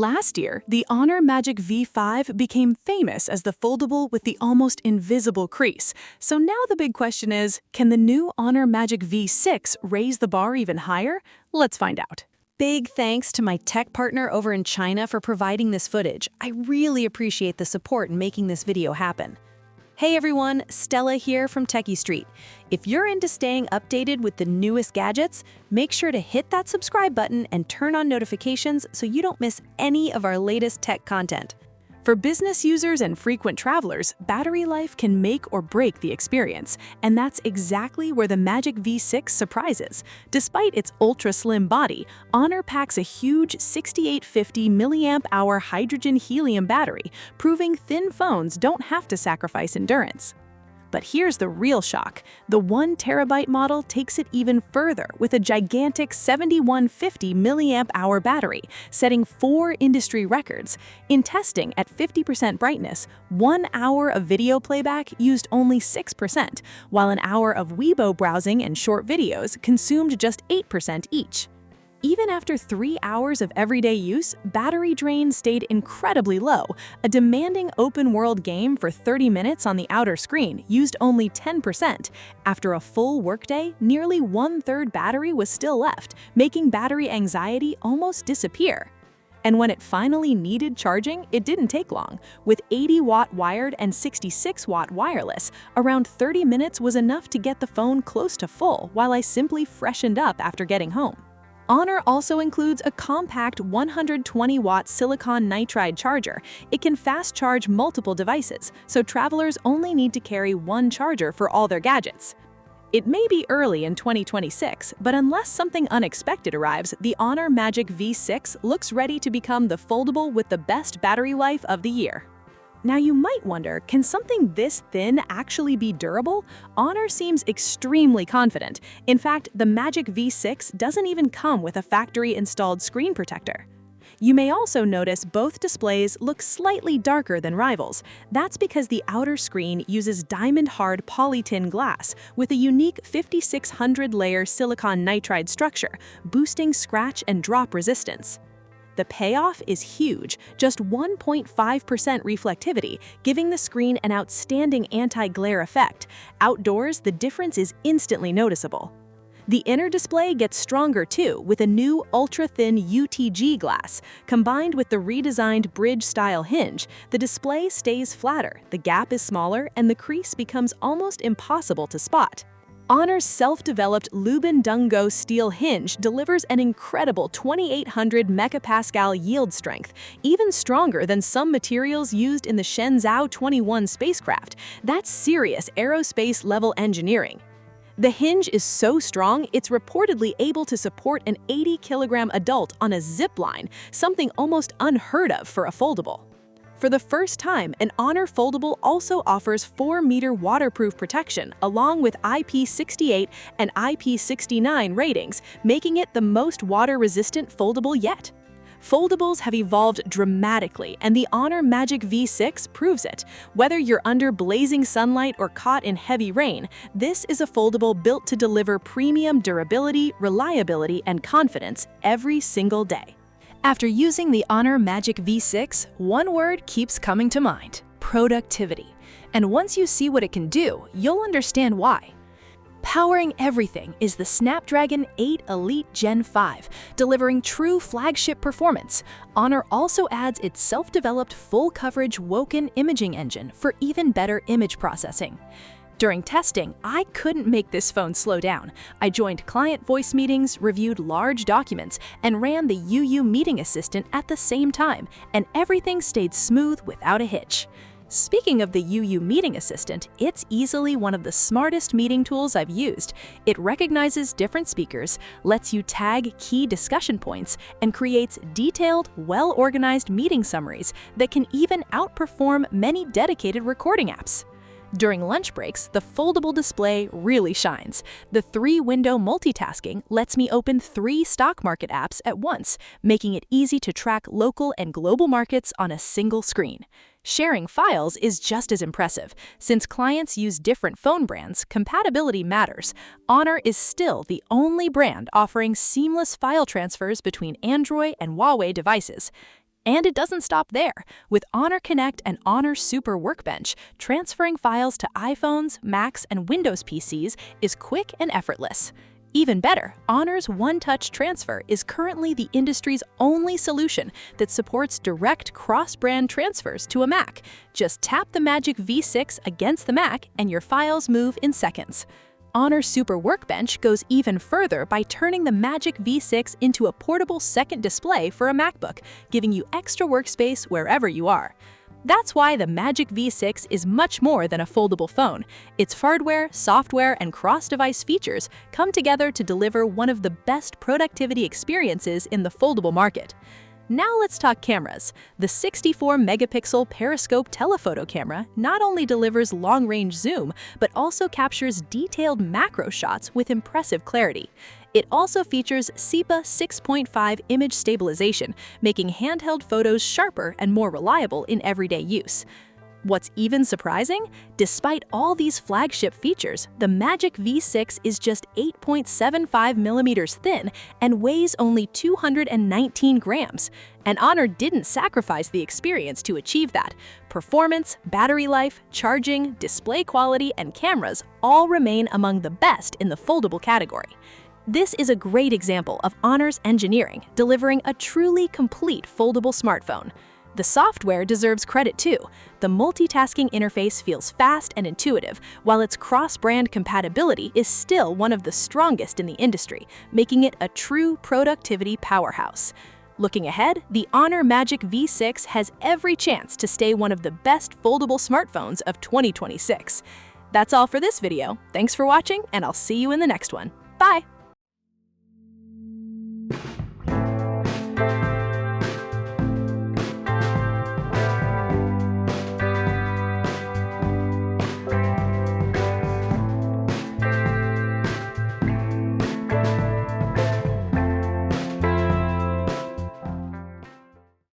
Last year, the Honor Magic V5 became famous as the foldable with the almost invisible crease. So now the big question is, can the new Honor Magic V6 raise the bar even higher? Let's find out. Big thanks to my tech partner over in China for providing this footage. I really appreciate the support in making this video happen. Hey everyone, Stella here from techiestreet. If you're into staying updated with the newest gadgets, make sure to hit that subscribe button and turn on notifications so you don't miss any of our latest tech content. For business users and frequent travelers, battery life can make or break the experience, and that's exactly where the Magic V6 surprises. Despite its ultra-slim body, Honor packs a huge 6850 mAh hydrogen-helium battery, proving thin phones don't have to sacrifice endurance. But here's the real shock. The 1TB model takes it even further with a gigantic 7150 mAh battery, setting 4 industry records. In testing at 50% brightness, 1 hour of video playback used only 6%, while an hour of Weibo browsing and short videos consumed just 8% each. Even after 3 hours of everyday use, battery drain stayed incredibly low. A demanding open-world game for 30 minutes on the outer screen used only 10%. After a full workday, nearly 1/3 battery was still left, making battery anxiety almost disappear. And when it finally needed charging, it didn't take long. With 80-watt wired and 66-watt wireless, around 30 minutes was enough to get the phone close to full while I simply freshened up after getting home. Honor also includes a compact 120-watt silicon nitride charger. It can fast charge multiple devices, so travelers only need to carry one charger for all their gadgets. It may be early in 2026, but unless something unexpected arrives, the Honor Magic V6 looks ready to become the foldable with the best battery life of the year. Now you might wonder, can something this thin actually be durable? Honor seems extremely confident. In fact, the Magic V6 doesn't even come with a factory-installed screen protector. You may also notice both displays look slightly darker than rivals. That's because the outer screen uses diamond-hard polytin glass with a unique 5600-layer silicon nitride structure, boosting scratch and drop resistance. The payoff is huge, just 1.5% reflectivity, giving the screen an outstanding anti-glare effect. Outdoors, the difference is instantly noticeable. The inner display gets stronger too, with a new ultra-thin UTG glass. Combined with the redesigned bridge-style hinge, the display stays flatter, the gap is smaller, and the crease becomes almost impossible to spot. Honor's self-developed Lubin Dungo steel hinge delivers an incredible 2800 megapascal yield strength, even stronger than some materials used in the Shenzhou 21 spacecraft. That's serious aerospace-level engineering. The hinge is so strong, it's reportedly able to support an 80-kilogram adult on a zip line, something almost unheard of for a foldable. For the first time, an Honor foldable also offers 4-meter waterproof protection, along with IP68 and IP69 ratings, making it the most water-resistant foldable yet. Foldables have evolved dramatically, and the Honor Magic V6 proves it. Whether you're under blazing sunlight or caught in heavy rain, this is a foldable built to deliver premium durability, reliability, and confidence every single day. After using the Honor Magic V6, one word keeps coming to mind: productivity. And once you see what it can do, you'll understand why. Powering everything is the Snapdragon 8 Elite Gen5, delivering true flagship performance. Honor also adds its self-developed full-coverage Woken imaging engine for even better image processing. During testing, I couldn't make this phone slow down. I joined client voice meetings, reviewed large documents, and ran the UU Meeting Assistant at the same time, and everything stayed smooth without a hitch. Speaking of the UU Meeting Assistant, it's easily one of the smartest meeting tools I've used. It recognizes different speakers, lets you tag key discussion points, and creates detailed, well-organized meeting summaries that can even outperform many dedicated recording apps. During lunch breaks, the foldable display really shines. The 3-window multitasking lets me open 3 stock market apps at once, making it easy to track local and global markets on a single screen. Sharing files is just as impressive. Since clients use different phone brands, compatibility matters. Honor is still the only brand offering seamless file transfers between Android and Huawei devices. And it doesn't stop there. With Honor Connect and Honor Super Workbench, transferring files to iPhones, Macs, and Windows PCs is quick and effortless. Even better, Honor's One-Touch Transfer is currently the industry's only solution that supports direct cross-brand transfers to a Mac. Just tap the Magic V6 against the Mac and your files move in seconds. Honor Super Workbench goes even further by turning the Magic V6 into a portable second display for a MacBook, giving you extra workspace wherever you are. That's why the Magic V6 is much more than a foldable phone. Its hardware, software, and cross-device features come together to deliver one of the best productivity experiences in the foldable market. Now let's talk cameras. The 64-megapixel Periscope Telephoto Camera not only delivers long-range zoom, but also captures detailed macro shots with impressive clarity. It also features SEPA 6.5 image stabilization, making handheld photos sharper and more reliable in everyday use. What's even surprising? Despite all these flagship features, the Magic V6 is just 8.75 millimeters thin and weighs only 219 grams. And Honor didn't sacrifice the experience to achieve that. Performance, battery life, charging, display quality, and cameras all remain among the best in the foldable category. This is a great example of Honor's engineering, delivering a truly complete foldable smartphone. The software deserves credit too. The multitasking interface feels fast and intuitive, while its cross-brand compatibility is still one of the strongest in the industry, making it a true productivity powerhouse. Looking ahead, the Honor Magic V6 has every chance to stay one of the best foldable smartphones of 2026. That's all for this video. Thanks for watching, and I'll see you in the next one. Bye!